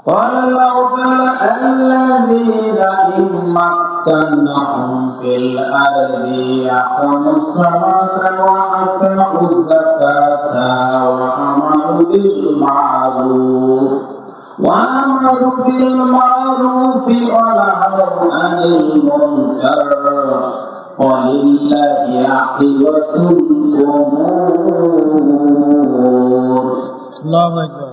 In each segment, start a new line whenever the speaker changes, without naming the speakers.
قال الله تعالى الذين إن مكناهم في الأرض أقاموا الصلاة وآتوا الزكاة وأمروا بالمعروف ونهوا عن المنكر ولله عاقبة الأمور.
Allahu Akbar.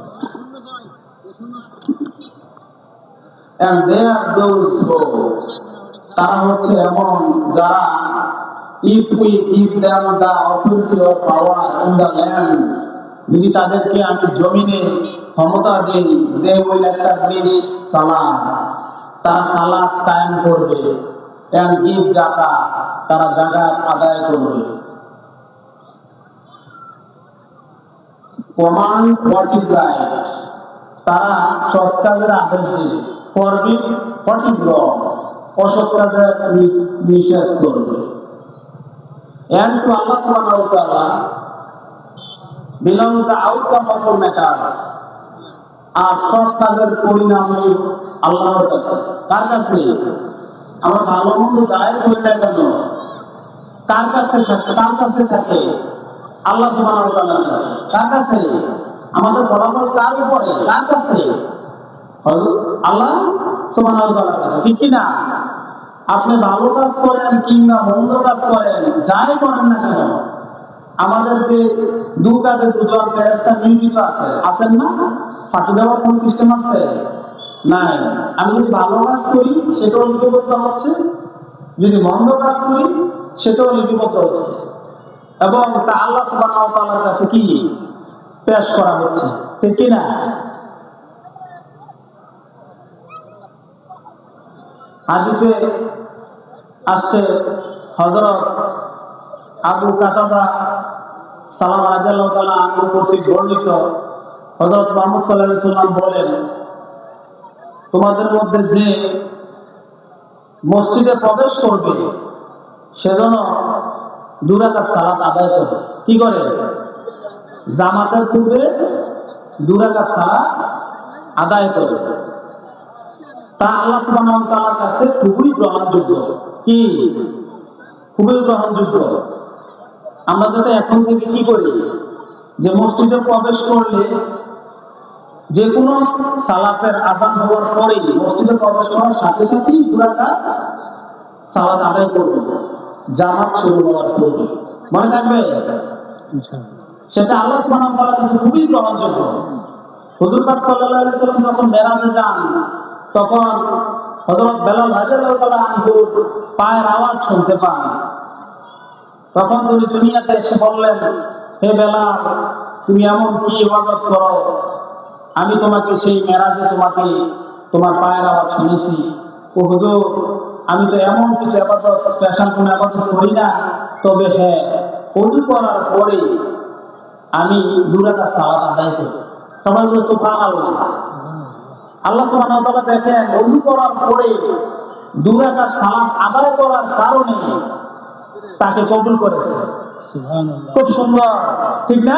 And they are those who তারা হচ্ছে এমন যারা if we give them the authority or power in the land, যদি তাদেরকে আমি জমিনে ক্ষমতা দিই, they will establish সালাত, তারা সালাত কায়েম করবে, and give যাকাত, তারা যাকাত আদায় করবে। command what is right, তারা সৎ কাজের আদেশ দেবে, forbid what is wrong, অসৎ কাজের নিষেধ করবে। and to Allah subhanahu wa ta'ala belongs the outcome of all matters, আর সব কাজের পরিণাম আল্লাহর কাছে। কার কাছে? আমরা ভালো মন্দ যাই করি না কেন কার কাছে থাকে? কার কাছে থাকে? আল্লাহ সুবহানাহু ওয়া তাআলার কাছে। কার কাছে? আমাদের ফলাফল কার উপরে? কার কাছে? আল্লাহ সুবহানাহু ওয়া তাআলার কাছে। ঠিক কি না? আপনি ভালো কাজ করেন কিংবা মন্দ কাজ করেন, যাই করেন না কেন, আমাদের যে দু কাঁধে দুজন ফেরেশতা নিয়োজিত আছে, আছেন না? ফাঁকি দেওয়ার কোন সিস্টেম আছে? নাই। আমি যদি ভালো কাজ করি সেটাও লিপিবদ্ধ হচ্ছে, যদি মন্দ কাজ করি সেটাও লিপিবদ্ধ হচ্ছে, এবং তা আল্লাহ সুবহানাহু ওয়া তাআলার কাছে কি পেশ করা হচ্ছে। ঠিক কি না? হাদিসে আসছে হযরত আবু কাতাদা সালাম রাদিয়াল্লাহু তাআলা আনহু কর্তৃক বর্ণিত, হযরত মুহাম্মদ সাল্লাল্লাহু আলাইহি ওয়াসাল্লাম বলেন, তোমাদের মধ্যে যে মসজিদে প্রবেশ করবে সেজন্য 2 রাকাত সালাত আদায় করে। কি করে? জামাতের পূর্বে 2 রাকাত সালাত আদায় করে। তা আল্লাহ সুবহানাহু ওয়া তাআলার কাছে খুবই গ্রহণযোগ্য। কি? খুবই গ্রহণযোগ্য। আমরা যাতে এখন থেকে কি করি, যে মসজিদে প্রবেশ করলে যে কোনো সালাতের আযান হওয়ার পরেই মসজিদে প্রবেশ করার সাথে সাথেই 2 রাকাত সালাত আদায় করব, জামাত শুরু হওয়ার পূর্বে। মনে থাকবে? সেটা আল্লাহ সুবহানাহু ওয়া তাআলার কাছে খুবই গ্রহণযোগ্য। হুজুর পাক সাল্লাল্লাহু আলাইহি ওয়াসাল্লাম যখন মেরাজে যান, তখন হযরত বেলাল রাদিয়াল্লাহু তাআলা আনহুর পায়ের আওয়াজ শুনতে পান। তখন তিনি দুনিয়াতে এসে বললেন, হে বেলাল, তুমি এমন কি ইবাদত করো, আমি তোমাকে সেই মেরাজে তোমার পায়ের আওয়াজ শুনেছি। ও হুজুর, আমি তো এমন কিছু ইবাদত, স্পেশাল কোনো ইবাদত করি না, তবে হ্যাঁ, ওযু করার পরে আমি 2 রাকাত সালাত আদায় করি। সবাই বলে সুবহানাল্লাহ। আল্লাহ সুবহানাহু ওয়া তাআলা দেখেন, ওযু করার পরে 2 রাকাত সালাত আদায় করার কারণে তাকে কবুল করেছে। সুবহানাল্লাহ। খুব সুন্দর, ঠিক না?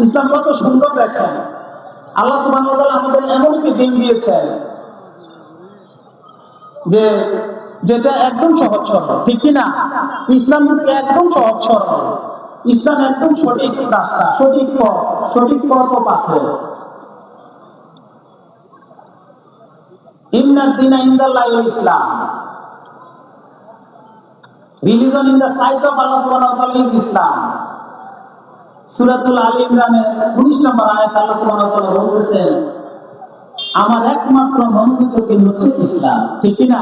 ইসলাম কত সুন্দর দেখেন। আল্লাহ সুবহানাহু ওয়া তাআলা আমাদের এমন একটি দিন দিয়েছেন যে যেটা একদম সহজ সরল। ঠিক কি না? ইসলাম কিন্তু একদম সহজ সরল। ইসলাম একদম সঠিক রাস্তা, সঠিক পথ ও পাথর। ইন্নাদ দীনা ইনদাল্লাহিল ইসলাম। Religion in the sight of Allah subhanahu wa ta'ala is Islam. সূরাতুল আলী ইমরানের 19 নম্বর আয়াতে আল্লাহ সুবহানাহু ওয়া তাআলা বলতেছেন, আমার একমাত্র মনোনীত দিন হচ্ছে ইসলাম। ঠিক কি না?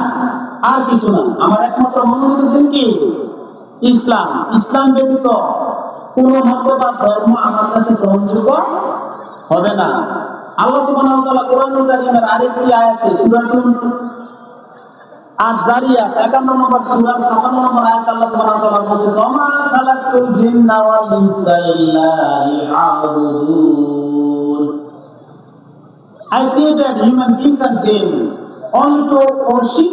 আর কিছু না। আমার একমাত্র মনোনীত দিন কি? ইসলাম। ইসলাম ব্যতীত কোনো মত বা ধর্ম আমার কাছে গ্রহণযোগ্য হবে না। আল্লাহ সুবহানাহু ওয়া তাআলা কোরআনুল কারীমের আরেকটি আয়াতে সূরাতুল আয-যারিয়াত 51 নম্বর সূরার 56 নম্বর আয়াতে আল্লাহ সুবহানাহু ওয়া তাআলা বলতেছে, ওমা খালাকতুল জিন্না ওয়াল ইনসা ইল্লা লিয়াবুদুন। I created human beings and jinn only to worship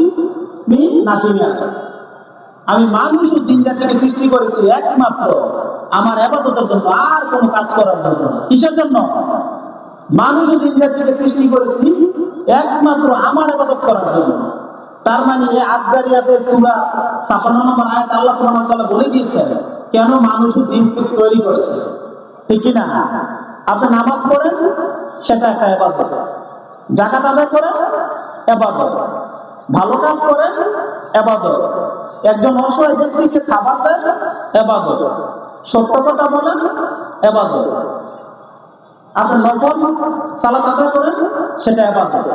me, nothing else. আমি মানুষ ও জিন জাতিকে সৃষ্টি করেছি একমাত্র আমার ইবাদতের জন্য, আর কোনো কাজ করার জন্য। কিসের জন্য? মানুষ ও জিন জাতিকে সৃষ্টি করেছি একমাত্র আমার ইবাদত করার জন্য। তার মানে এই আয-যারিয়াতে সূরা ৫৬ নম্বর আয়াত আল্লাহ সুবহানাহু ওয়া তাআলা বলে দিয়েছেন কেন মানুষ জিন তৈরি করেছে, ঠিক কি না? আপনি নামাজ পড়েন, সেটা একটা ইবাদত। যাকাত আদায় করেন, ইবাদত। ভালো কাজ করেন, ইবাদত। একজন অসহায় ব্যক্তিকে খাবার দেন, ইবাদত। সত্য কথা বলেন, ইবাদত। আপনি নফল সালাত আদায় করেন, সেটা ইবাদত।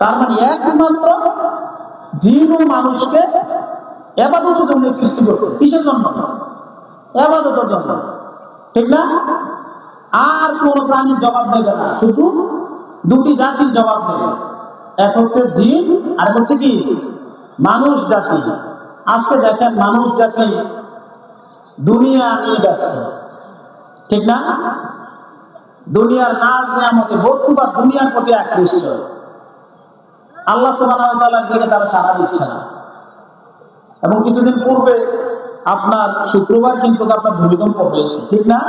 তার মানে একমাত্র জিন ও মানুষকে ইবাদতের জন্য সৃষ্টি করছে। কিসের জন্য? ইবাদতের জন্য, ঠিক না? আর কোন প্রাণীর জবাব দেবে না, শুধু দুটি জাতির জবাব দেবে, এক হচ্ছে জিন আর এক হচ্ছে কি মানুষ জাতি। আজকে দেখেন মানুষ জাতি দুনিয়া নিয়ে ব্যস্ত, ঠিক না? দুনিয়ার নাজ নিয়ামতে বস্তুবাদ দুনিয়ার প্রতি আকৃষ্ট। আল্লাহ সুবহানাহু ওয়া তাআলার দিকে তারা সাড়া দিচ্ছে না। এবং কিছুদিন পূর্বে আপনার শুক্রবার কিন্তু আপনার ভূমিকম্প হয়েছে, ঠিক না?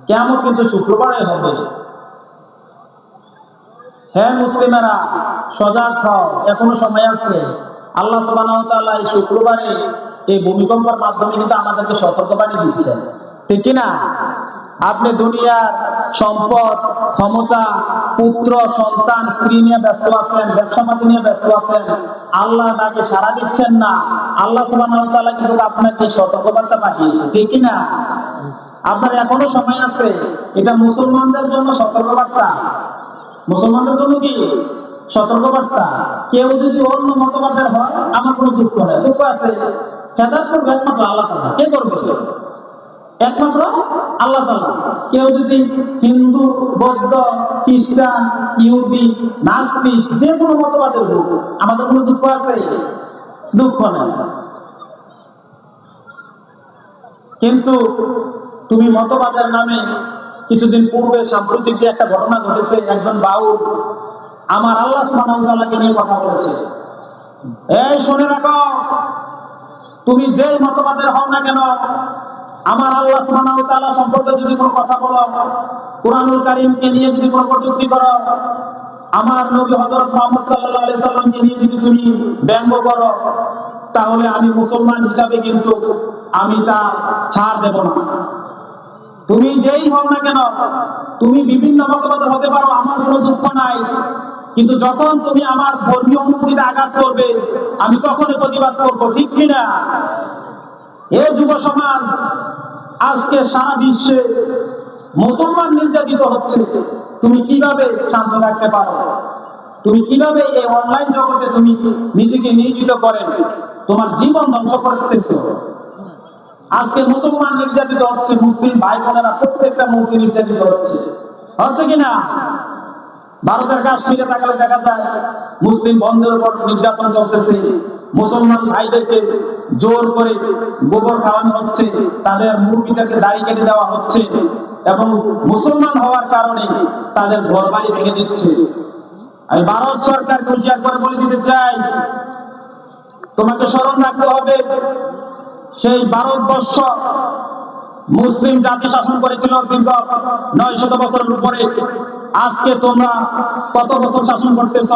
কিয়ামত কিন্তু শুক্রবারে হবে। হ্যাঁ মুসলিমেরা, সজাগ হও, এখনো সময় আছে। আল্লাহ সুবহানাহু ওয়া তাআলা এই শুক্রবারে এই ভূমিকম্পের মাধ্যমে কিন্তু আমাদেরকে সতর্কবাণী দিচ্ছেন, ঠিক কি না? আপনি দুনিয়ার সম্পদ, ক্ষমতা, পুত্র, সন্তান, স্ত্রী নিয়ে ব্যস্ত আছেন, ব্যবসা পাতি নিয়ে ব্যস্ত আছেন, আল্লাহ ডাকে সাড়া দিচ্ছেন না। আল্লাহ সুবহানাহু ওয়া তাআলা কিন্তু আপনাকে সতর্কবার্তা পাঠিয়েছে, ঠিক কি না? আপনার এখনো সময় আছে। এটা মুসলমানদের জন্য সতর্কবার্তা। মুসলমানদের জন্য কি সতর্কবার্তা? কেউ যদি অন্য মতবাদের হয়, আমার কোনো দুঃখ নেই। দুঃখ আছে, হেদায়েত করবে একমাত্র আল্লাহ তাআলা। কে করবে? একমাত্র আল্লাহ তাআলা। কেউ যদি হিন্দু, বৌদ্ধ, খ্রিস্টান, ইহুদি, নাস্তিক যে কোনো মতবাদের হোক, আমাদের কোনো দুঃখ আছে? দুঃখ নেই। কিন্তু তুমি মতবাদের নামে কিছুদিন পূর্বে সাম্প্রতিক যে একটা ঘটনা ঘটেছে, একজন বাউল আমার আল্লাহ সুবহানাহু ওয়া তাআলাকে নিয়ে কথা বলেছে। এই শুনে রাখো, তুমি যেই মতবাদের হও না কেন, আমার আল্লাহ সুবহানাহু ওয়া তাআলা সম্পর্কে যদি কোনো কথা বলো, কুরআনুল কারীমকে নিয়ে যদি কোনো কটূক্তি করো, আমার নবী হযরত মুহাম্মদ সাল্লাল্লাহু আলাইহি সাল্লামকে নিয়ে যদি তুমি ব্যঙ্গ করো, তাহলে আমি মুসলমান হিসাবে কিন্তু আমি তা ছাড় দেব না। তুমি যেই হও না কেন, তুমি বিভিন্ন মতবাদের হতে পারো, আমার কোনো দুঃখ নাই। কিন্তু যখন তুমি আমার ধর্মীয় অনুভূতিতে আঘাত করবে, আমি তখনই প্রতিবাদ করবো, ঠিক কিনা? এই যুব সমাজ আজকে সারা বিশ্বে মুসলমান নির্যাতিত হচ্ছে, তুমি কিভাবে শান্ত থাকতে পারো? তুমি কিভাবে এই অনলাইন জগতে তুমি নিজেকে নিয়োজিত করে তোমার জীবন ধ্বংস করতেছো? আজকে মুসলমান নির্যাতিত হচ্ছে, মুসলিম ভাই বোনেরা প্রত্যেকটা মুহূর্তে নির্যাতিত হচ্ছে, হচ্ছে কিনা? ভারতের কাশ্মীরে তাকালে দেখা যায় মুসলিম বন্ধের উপর নির্যাতন চলতেছে। মুসলমান ভাইদেরকে জোর করে গোবর খাওয়ানো হচ্ছে, তাদের মুরগিদেরকে দাড়ি কেটে দেওয়া হচ্ছে, এবং মুসলমান হওয়ার কারণে তাদের ঘর বাড়ি ভেঙে দিচ্ছে। আমি ভারত সরকারকে হুঁশিয়ার করে বলে দিতে চাই, তোমাকে স্মরণ রাখতে হবে, সেই ভারতবর্ষ মুসলিম জাতি শাসন করেছিল দীর্ঘ 900 বছরের উপরে। আজকে তোমরা কত বছর শাসন করতেছ?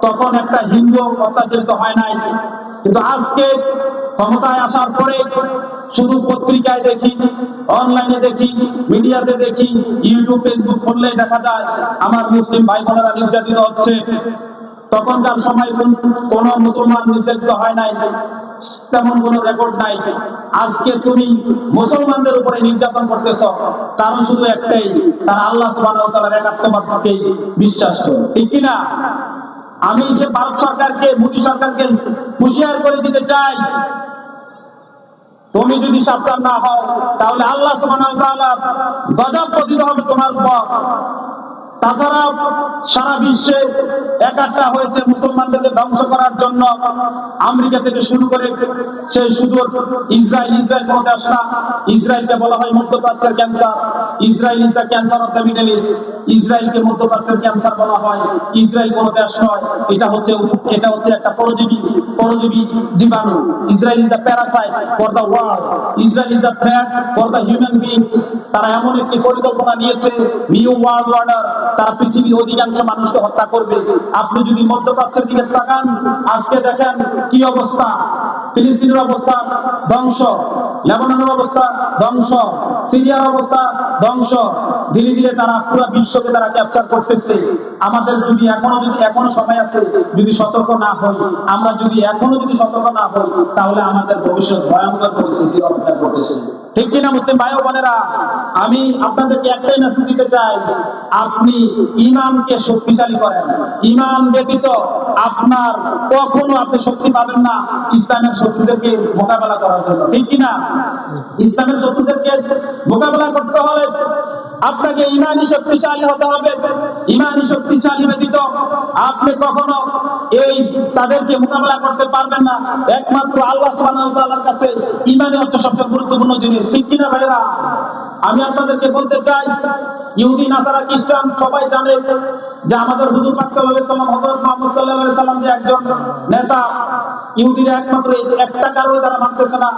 তখন একটা হিন্দু অত্যাচারিত হয় নাই। কিন্তু আজকে ক্ষমতায় আসার পরে শুধু পত্রিকায় দেখি, অনলাইনে দেখি, মিডিয়াতে দেখি, ইউটিউব, ফেসবুক খুললেই দেখা যায় আমার মুসলিম ভাই বোনেরা নির্যাতিত হচ্ছে। তখনকার সময় কোন মুসলমান নির্যাতিত হয় নাই, তেমন কোন রেকর্ড নাই। আজকে তুমি মুসলমানদের উপরে নির্যাতন করতেছ, কারণ শুধু একটাই, তারা আল্লাহ সুবহানাহু ওয়া তাআলার একাত্মবাদকে বিশ্বাস করে, ঠিক কিনা? আমি যে ভারত সরকারকে, মোদী সরকারকে হুঁশিয়ার করে দিতে চাই, তুমি যদি সাবধান না হও, তাহলে আল্লাহ সুবহানাহু ওয়া তাআলা গজব পতিত হবে তোমার উপর। তাছাড়া সারা বিশ্বে একাট্টা হয়েছে মুসলমানদেরকে ধ্বংস করার জন্য। আমেরিকা থেকে শুরু করে সেই সুদূর ইসরায়েল কোনো দেশ না। ইসরায়েলকে বলা হয় মধ্যপ্রাচ্যের cancer. Israel is the cancer of the middle east. ইসরায়েলকে মধ্যপ্রাচ্যের ক্যান্সার বলা হয়। ইসরায়েল কোনো দেশ নয়, এটা হচ্ছে একটা পরজীবী জীবাণু। Israel is the Parasite for the world. Israel is the threat for the human beings. তারা এমন একটি পরিকল্পনা নিয়েছে, নিউ ওয়ার্ল্ড অর্ডার। তারা পৃথিবীর অধিকাংশ মানুষকে হত্যা করবে। আপনি যদি মধ্যপ্রাচ্যের দিকে তাকান, আজকে দেখেন কি অবস্থা। ফিলিস্তিনের অবস্থা ধ্বংস, লেবাননের অবস্থা ধ্বংস, সিরিয়ার অবস্থা ধ্বংস। ধীরে ধীরে তারা পুরো বিশ্বকে তারা ক্যাপচার করতেছে। আমাদের যদি এখনো সময় আছে, যদি সতর্ক না হই, আমরা যদি এখনো সতর্ক না হই, তাহলে আমাদের ভবিষ্যৎ ভয়ঙ্কর পরিস্থিতির অপেক্ষা করতেছে। ঠিক কিনা মুসলিম ভাই ও বোনেরা? আমি আপনাদেরকে একটাই মেসেজ দিতে চাই, আপনি ঈমানকে শক্তিশালী করেন। ঈমান ব্যতীত আপনার কখনো আপনি শক্তি পাবেন না ইসলামের শত্রুদেরকে মোকাবেলা করার জন্য। ঠিক কিনা? ইসলামের শত্রুদেরকে মোকাবেলা করতে হলে আপনাকে ঈমানি শক্তিশালী হতে হবে। ঈমানি শক্তিশালী ব্যতীত আপনি কখনো তাদেরকে মোকাবেলা করতে পারবেন না। একমাত্র আল্লাহ সুবহানাহু ওয়া তাআলার কাছে ঈমানই হচ্ছে সবচেয়ে গুরুত্বপূর্ণ জিনিস। ঠিক কিনা ভাইরা? আমি আপনাদেরকে বলতে চাই, ইহুদি, নাসারা, খ্রিস্টান সবাই জানে যে আমাদের হুজুর পাক সাল্লাল্লাহু আলাইহি ওয়াসাল্লাম, হযরত মুহাম্মদ সাল্লাল্লাহু আলাইহি ওয়াসাল্লাম যে একজন নেতা। ইহুদিরা একমাত্র একটা কারণে তারা মানতেছে না।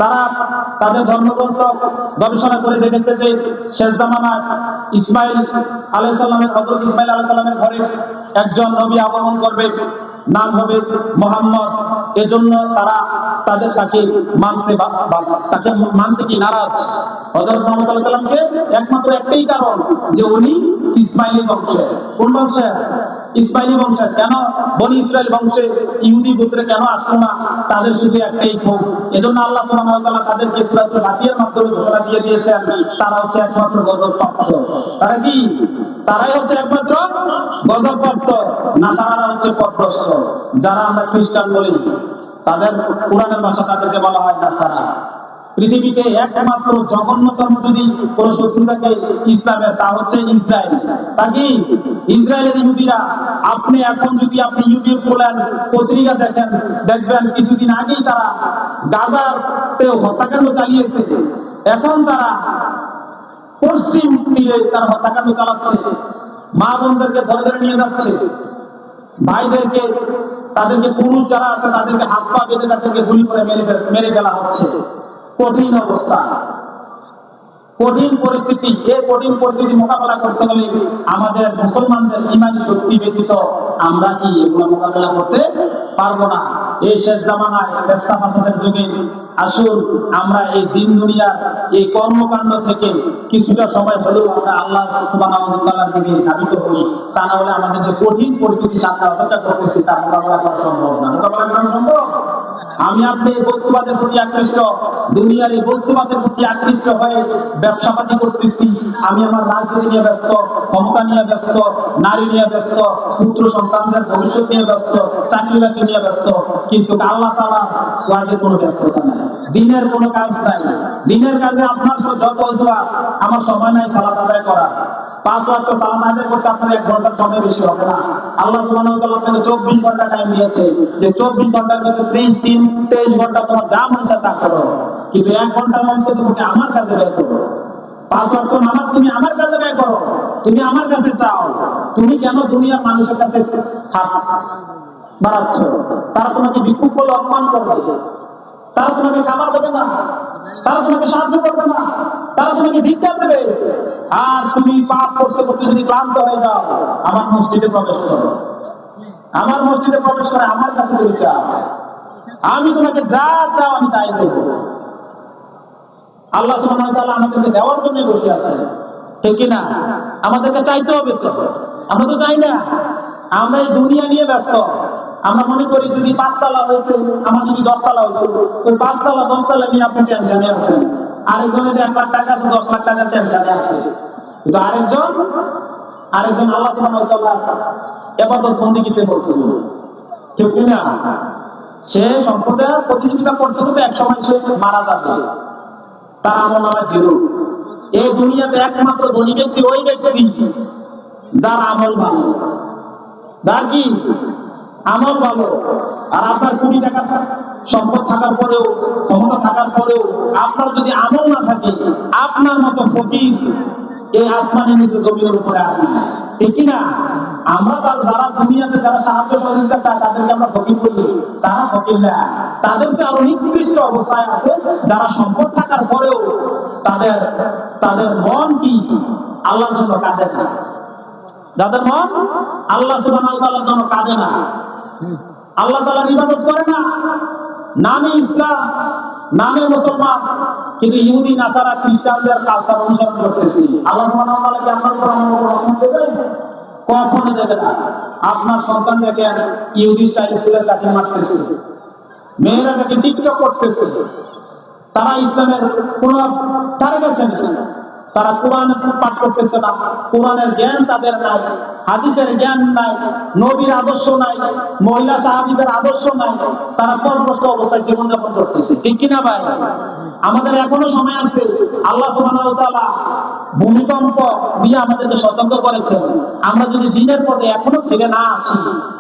তারা তাদের ধর্মগ্রন্থ গবেষণা করে দেখেছে যে শেষ জামানায় ইসমাইল আলাইহিস সালামের, হযরত ইসমাইল আলাইহিস সালামের ঘরে একজন নবী আগমন করবে, নাম হবে মুহাম্মদ। এজন্য তারা তাকে মানতে কি নারাজ। হযরত মুহাম্মদ সাল্লাল্লাহু আলাইহি সাল্লামকে একমাত্র একটাই কারণ যে উনি ইসমাইলি বংশে। কোন বংশে? ইসমাইলি বংশে। কেন বনি ইসরাইল বংশে ইহুদি গোত্রে কেন আসলো না? তাদের শুধু একটাই ক্ষোভ। এজন্য আল্লাহ সুবহানাহু ওয়া তাআলা তাদেরকে সূরাতুল ফাতিহার মাধ্যমে ঘোষণা দিয়ে দিয়েছেন, তারা হচ্ছে একমাত্র গজবপ্রাপ্ত। তারা কি? তারাই হচ্ছে একমাত্র গজবপ্রাপ্ত। নাসারারা হচ্ছে পথভ্রষ্ট। যারা আমরা খ্রিস্টান বলি, তাদের কোরআনের ভাষা তাদেরকে বলা হয় নাসারা। পৃথিবীতে একমাত্র জঘন্যতম যদি কোন শত্রু থাকে ইসলামের, তা হচ্ছে ইসরায়েল। তা কি? ইসরায়েলের ইহুদিরা। আপনি ইউটিউব খোলেন, পত্রিকা দেখবেন কিছুদিন আগেই তারা গাজাতেও হত্যাকাণ্ড চালিয়েছে। এখন তারা পশ্চিম তীরে তারা হত্যাকাণ্ড চালাচ্ছে। মা বোনদেরকে ধরে ধরে নিয়ে যাচ্ছে, ভাইদেরকে, তাদেরকে পুরুষ যারা আছে তাদেরকে হাত পা বেঁধে তাদেরকে গুলি করে মেরে ফেলা হচ্ছে। কঠিন অবস্থা, কঠিন পরিস্থিতি। এই কঠিন পরিস্থিতি মোকাবেলা করতে হলে আমাদের মুসলমানদের ঈমানি শক্তি ব্যতীত আমরা কি এগুলো মোকাবেলা করতে পারবো না। এই শেষ জামানায় ফেতনা ফাসাদের যুগে আসুন আমরা এই দিন দুনিয়ার এই কর্মকাণ্ড থেকে কিছুটা সময় হলেও আমরা আল্লাহ সুবহানাহু ওয়া তাআলার দিকে ধাবিত হই। তা না হলে আমাদের যে কঠিন পরিস্থিতি সামনে অপেক্ষা করতেছে তা মোকাবেলা করা সম্ভব না। মোকাবেলা করা সম্ভব? আমি আপনি বস্তুবাদের প্রতি আকৃষ্ট, দুনিয়ার এই বস্তুবাদের প্রতি আকৃষ্ট হয়ে ব্যবসাপাতি করতেছি। আমি আমার রাজনীতি নিয়ে ব্যস্ত, ক্ষমতা নিয়ে ব্যস্ত, নারী নিয়ে ব্যস্ত, পুত্র সন্তানদের ভবিষ্যৎ নিয়ে ব্যস্ত, চাকরি বাকরি নিয়ে ব্যস্ত, কিন্তু আল্লাহ তাআলা কাজে কোনো ব্যস্ততা নাই, দিনের কোনো কাজ নাই। দিনের কাজে আপনার যত অজুহাত, আমার সময় নাই সালাত আদায় করা। 5 ওয়াক্ত সালাত আদায় করতে আপনার 1 ঘন্টার সময় বেশি হবে না। আল্লাহ সুবহানাহু ওয়া তাআলা আপনাকে 24 ঘন্টা টাইম দিয়েছে, যে 24 ঘন্টার ভিতরে 23 ঘন্টা তোমার যা মন চায় তা করো, কিন্তু 1 ঘন্টার মধ্যে তুমি আমার কাছে ব্যয় করো। 5 ওয়াক্ত নামাজ তুমি আমার কাছে ব্যয় করো, তুমি আমার কাছে চাও। তুমি কেন দুনিয়ার মানুষের কাছে হাত বাড়াচ্ছ? তারা তোমাকে ভিক্ষুক বলে অপমান করবে, তারা তোমাকে খাবার দেবে না, তারা তোমাকে সাহায্য করবে না, তারা তোমাকে ধিক্কার দেবে। আর তুমি পাপ করতে করতে যদি ক্লান্ত হয়ে যাও, আমার মসজিদে প্রবেশ করো, আমার মসজিদে প্রবেশ করে আমার কাছে তুমি চাও, আমি তোমাকে যা চাও আমি তাই দেব। আল্লাহ সুবহানাহু ওয়া তাআলা আমাদেরকে দেওয়ার জন্য বসে আছে, ঠিক কি না? আমাদেরকে চাইতে হবে তো, আমরা তো চাই না। আমরা এই দুনিয়া নিয়ে ব্যস্ত। আমরা মনে করি যদি 5 তলা হয়েছে, আমার যদি 10 তলা হতো, ওই 5 তলা 10 তলা নিয়ে আপনি টেনশনে আছেন। আরেকজনের 1 লাখ টাকা আছে, 10 লাখ টাকার টেনশনে আছে। কিন্তু আরেকজন আল্লাহ সুবহানাহু ওয়া তাআলা ইবাদত বন্দেগীতে বলছিল, ঠিক কি না? সে সম্পদের প্রতিযোগিতা করতে করতে এক সময় সে মারা যাবে, তার আমলনামা 0। এই দুনিয়াতে একমাত্র ধনী ব্যক্তি ওই ব্যক্তি যার আমল ভালো। যার কি আমল ভালো, আর আপনার কোটি টাকা সম্পদ থাকার পরেও, ক্ষমতা থাকার পরেও আপনার যদি আমল না থাকে, আপনার মতো ফকির এই আসমানের নিচে জমিনের উপরে আর নাই, ঠিক কিনা? আমরা যারা দুনিয়াতে যারা সাহায্য সহযোগিতা চায় তাদেরকে আমরা ফকির বলি, তারা ফকির না, তাদের চেয়ে আরো নিকৃষ্ট অবস্থায় আছে যারা সম্পদ থাকার পরেও তাদের তাদের মন কি আল্লাহর জন্য কাঁদে না, যাদের মন আল্লাহ সুবহানাহু ওয়া তাআলার জন্য কাঁদে না, আল্লাহ তাআলার ইবাদত করে না, নামে ইসলাম, নামে মুসলমান, কিন্তু ইহুদি নাসারা খ্রিস্টানদের কালচার অনুসরণ করতেছি। আল্লাহ সুবহানাহু ওয়া তাআলা কি আপনার উপর আমার উপর রহমত দেবেন? কখনো দেবে না। আপনার সন্তান দেখেন ইহুদি স্টাইলে চুলের কাটিং মারতেছে, মেয়েরা দেখে টিকটক করতেছে, তারা ইসলামের কোন ধারে গেছে না, তারা কোরআন পাঠ করতেছে না, কোরআনের জ্ঞান তাদের নাই, হাদিসের জ্ঞান নাই, নবীর আদর্শ নাই, মহিলা সাহাবীদের আদর্শ নাই, তারা পরভ্রষ্ট অবস্থায় জীবনযাপন করতেছে, ঠিক কিনা ভাই? আমাদের এখনো সময় আছে। আল্লাহ সুবহানাহু ওয়া তাআলা ভূমিকম্প দিয়ে আমাদেরকে সতর্ক করেছেন, আমরা যদি দিনের পথে এখনো ফিরে না আসি,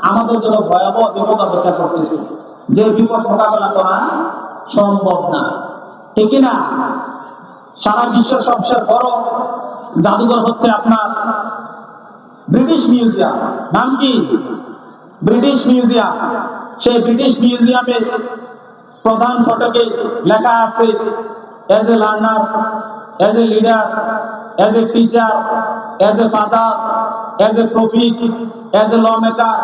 আমাদের জন্য ভয়াবহ বিপদ অপেক্ষা করতেছে, যে বিপদ মোকাবেলা করা সম্ভব না, ঠিক না? সারা বিশ্বের সবচেয়ে বড় জাদুঘর হচ্ছে আপনার ব্রিটিশ মিউজিয়াম। নাম কি? British museum. সেই ব্রিটিশ মিউজিয়ামে প্রধান ফটকে লেখা আছে, as a learner, as a leader, as a teacher, as a father, as a prophet, as a lawmaker,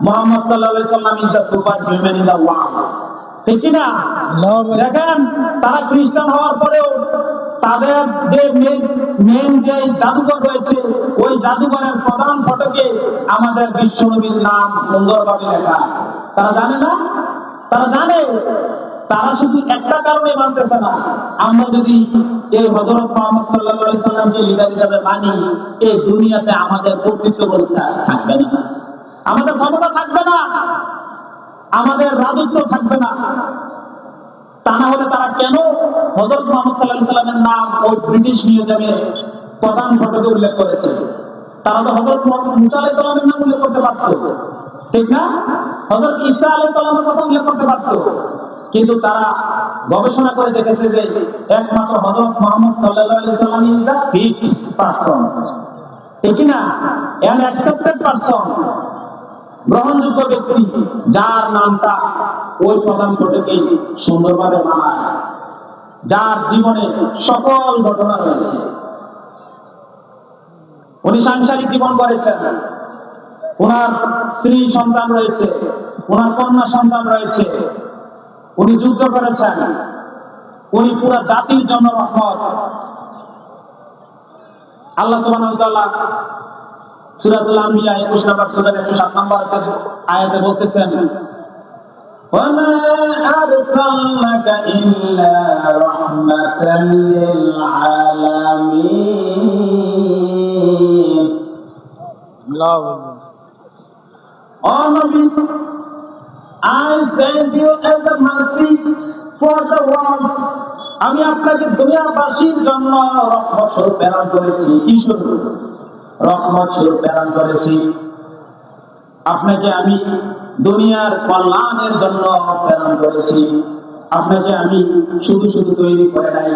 Muhammad সাল্লাল্লাহু আলাইহি ওয়াসাল্লাম is the super human in the world, ঠিক না? দেখেন, তারা খ্রিস্টান হওয়ার পরেও তাদের যে মেন যে জাদুঘর রয়েছে, ওই জাদুঘরের প্রধান ফটকে আমাদের বিশ্বনবীর নাম সুন্দরভাবে লেখা আছে। তারা জানে না? তারা জানে। তারা শুধু একটা কারণে মানতেছে না, আমরা যদি এই হযরত মুহাম্মদ সাল্লাল্লাহু আলাইহি সাল্লামকে লিডার হিসেবে মানি, এই দুনিয়াতে আমাদের কর্তৃত্ব বলতে থাকবে না, আমাদের ক্ষমতা থাকবে না, আমাদের রাজত্ব থাকবে না। তা না হলে তারা কেন হযরত মুহাম্মদ সাল্লাল্লাহু আলাইহি সাল্লামের নাম ওই ব্রিটিশ মিউজিয়ামে প্রধান ফটকে উল্লেখ করেছে? তারা তো হযরত মুসা আলাইহিস সালামের নাম উল্লেখ করতে পারত, ঠিক না? হযরত ঈসা আলাইহিস সালামের কথা উল্লেখ করতে পারত, কিন্তু তারা গবেষণা করে দেখেছে যে একমাত্র হযরত মুহাম্মদ সাল্লাল্লাহু আলাইহি সাল্লাম ইজ দ্য ফিট পারসন, ঠিক না? এন্ড অ্যাকসেপ্টেড পারসন, গ্রহণযোগ্য ব্যক্তি, যার নামটা ওই প্রধান ফটকে সুন্দরভাবে মানায়, যার জীবনে সকল ঘটনা রয়েছে। উনি সাংসারিক জীবন করেছেন, ওনার স্ত্রী সন্তান রয়েছে, ওনার কন্যা সন্তান রয়েছে, উনি যুদ্ধ করেছেন, উনি পুরো জাতির জন্য রহমত। আল্লাহ সুবহানাহু ওয়া তাআলা সূরাতুল আম্বিয়া 21 নম্বর সূরা 107 নম্বর আয়াতে বলতেছেন, ওয়া মা আরসালনাকা ইল্লা রাহমাতাল লিল আলামিন। ও নবী, I sent you as the mercy for the world. আমি আপনাকে দুনিয়াবাসীর জন্য রহমত স্বরূপ প্রেরণ করেছি। কি স্বরূপ? রহমত স্বরূপ প্রেরণ করেছি। আপনাকে আমি দুনিয়ার কল্যাণের জন্য প্রেরণ করেছি। আপনাকে আমি শুধু শুধু তৈরি করে নাই,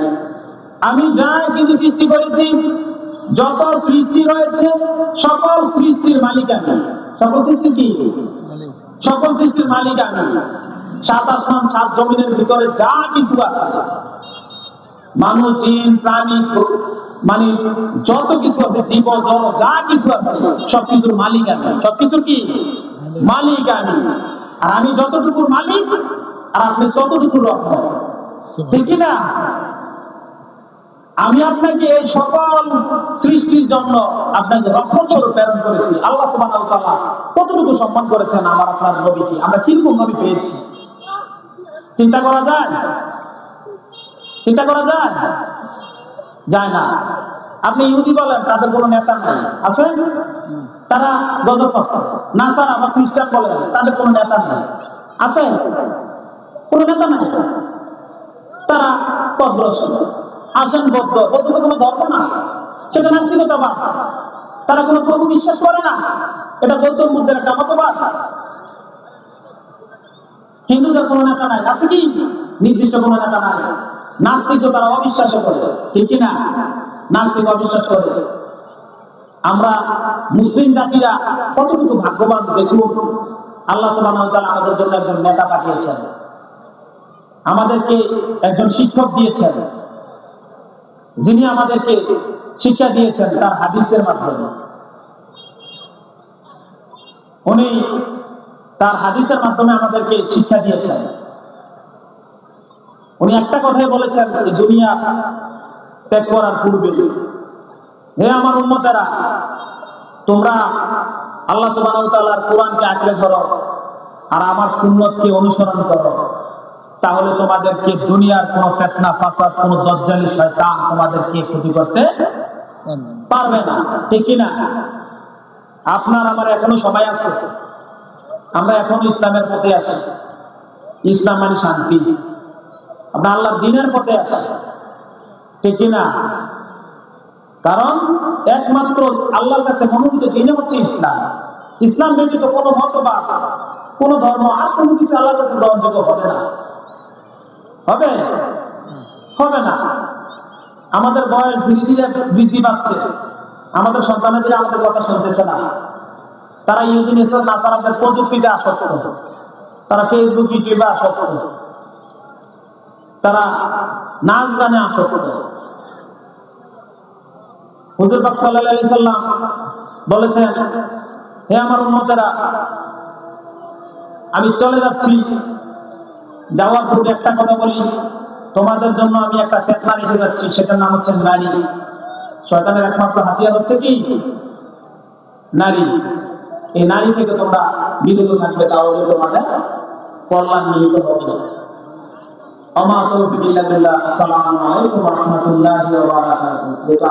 আমি যা কিছু সৃষ্টি করেছি, যত সৃষ্টি রয়েছে সকল সৃষ্টির মালিক আমি। সকল সৃষ্টি কি? সকল সৃষ্টির মালিক আমি। সাত আসমান সাত জমিনের ভিতরে যা কিছু আছে, মানুষ, জিন, প্রাণী, মানে যত কিছু আছে, জীব জড় যা কিছু আছে, সবকিছুর মালিক আমি। সবকিছুর কি মালিক আমি। আর আমি যতটুকুর মালিক, আর আপনি ততটুকুর রহমত, ঠিক না? আমি আপনাকে এই সকল সৃষ্টির জন্য আপনাকে রহমত স্বরূপ প্রেরণ করেছি। আল্লাহ সুবহানাহু ওয়া তাআলা কতটুকু সম্মান করেছেন আমার আপনার নবীকে। আমরা কিরকম নবী পেয়েছি চিন্তা করা যায়? চিন্তা করা যায়? যায় না। আপনি ইহুদি বলেন, তাদের কোনো নেতা নাই, আছে? তারা গজব করে। নাসারা বা খ্রিস্টান বলেন, তাদের কোনো নেতা নাই, আছে? কোনো নেতা নাই। তারা পথভ্রষ্ট, আসেন বৌদ্ধ। বৌদ্ধ তো কোনো ধর্ম না, সেটা নাস্তিকতাবাদ। তারা কোনো প্রভু বিশ্বাস করে না। এটা গৌতম বুদ্ধের একটা মতবাদ। হিন্দুদের কোনো নেতা নাই, আছে কি? নির্দিষ্ট কোনো নেতা নাই। নাস্তিক তো তারা অবিশ্বাস করে, ঠিক কিনা? নাস্তিক অবিশ্বাস করে। আমরা মুসলিম জাতিরা কতটুকু ভাগ্যবান দেখুন, আল্লাহ সুবহানাহু ওয়া তাআলা আমাদের জন্য একজন নেতা পাঠিয়েছেন, আমাদেরকে একজন শিক্ষক দিয়েছেন, যিনি আমাদেরকে শিক্ষা দিয়েছেন তার হাদিসের মাধ্যমে। উনি তার হাদিসের মাধ্যমে আমাদেরকে শিক্ষা দিয়েছেন। উনি একটা কথাই বলেছেন, এই দুনিয়া ত্যাগ করার পূর্বে, হে আমার উম্মতেরা, তোমরা আল্লাহ সুবহানাহু ওয়া তাআলার কোরআনকে আঁকড়ে ধরো আর আমার সুন্নতকে অনুসরণ করো, তাহলে তোমাদেরকে দুনিয়ার কোনো ফিতনা ফাসাদ, কোনো দাজ্জালি শয়তান তোমাদেরকে ক্ষতি করতে পারবে না, ঠিক কিনা? আপনার আমার এখনো সময় আছে, আমরা এখনো ইসলামের পথে আছি। ইসলাম মানে শান্তি, আমরা আল্লাহর দ্বীনের পথে আছি, ঠিক কিনা? কারণ একমাত্র আল্লাহর কাছে মনোনীত দ্বীন হচ্ছে ইসলাম। ইসলাম ব্যতীত কোনো মতবাদ, কোনো ধর্ম আর কোনো কিছু আল্লাহর কাছে গ্রহণযোগ্য হবে না। হবে? হবে না। আমাদের বয়স ধীরে ধীরে বৃদ্ধি পাচ্ছে, আমাদের সন্তানেরা আমাদের কথা শুনতেছে না। তারা ইহুদি নাসারাদের প্রযুক্তিতে আসক্ত, তারা ফেসবুক ইউটিউবে আসক্ত, তারা নাচ গানে আসক্ত। হুজুর পাক সাল্লাল্লাহু আলাইহি সাল্লাম বলেছেন, হে আমার উম্মতেরা, আমি চলে যাচ্ছি, যাওয়ার পূর্বে একটা কথা বলি, তোমাদের জন্য আমি একটা ফিতনা রেখে যাচ্ছি, সেটার নাম হচ্ছে নারী। শয়তানের একমাত্র হাতিয়ার হচ্ছে কি? নারী। এই নারী থেকে তোমরা বিরত থাকবে, তাহলে তোমাদের কল্যাণ নিহিত হবে। আমা তৌফিক ইল্লা বিল্লাহ। আসসালামু আলাইকুম ওয়া রাহমাতুল্লাহি ওয়া বারাকাতুহু।